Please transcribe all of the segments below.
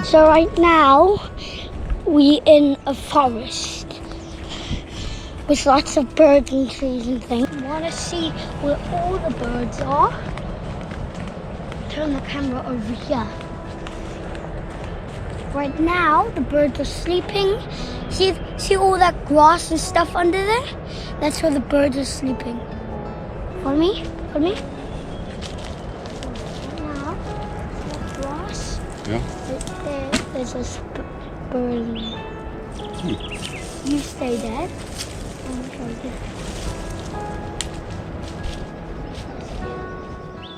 So right now, we in a forest with lots of birds and trees and things. You want to see where all the birds are? Turn the camera over here. Right now, the birds are sleeping. See all that grass and stuff under there? That's where the birds are sleeping. Follow me? Follow me? Now, that grass. Yeah. There's a bird in there. You stay there.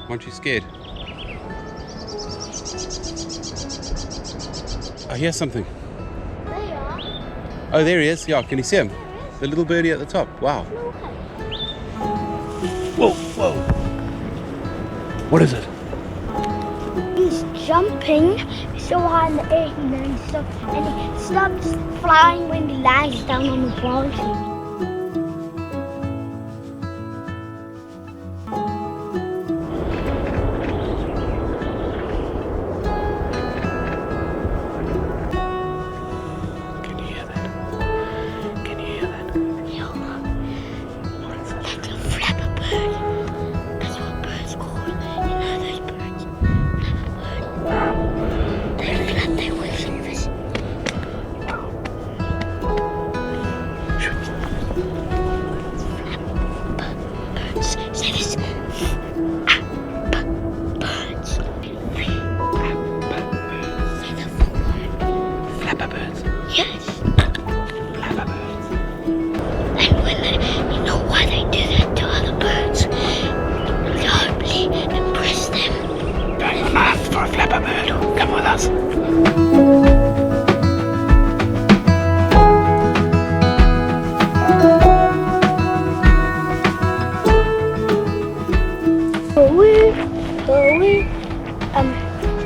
Aren't you scared? I hear something. There you are. Oh, there he is. Yeah, can you see him? There he is. The little birdie at the top. Wow. No way. Whoa, whoa. What is it? He's jumping so high in the air and he stops flying when he lands down on the branches. Come with us.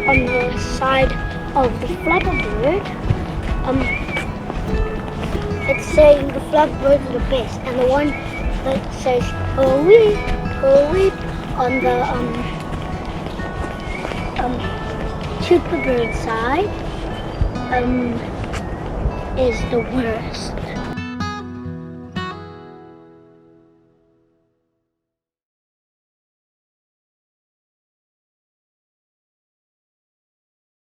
On the side of the flapperbird, it's saying the flapperbirds are the best, and the one that says hooey, hooey on the Superbird side is the worst.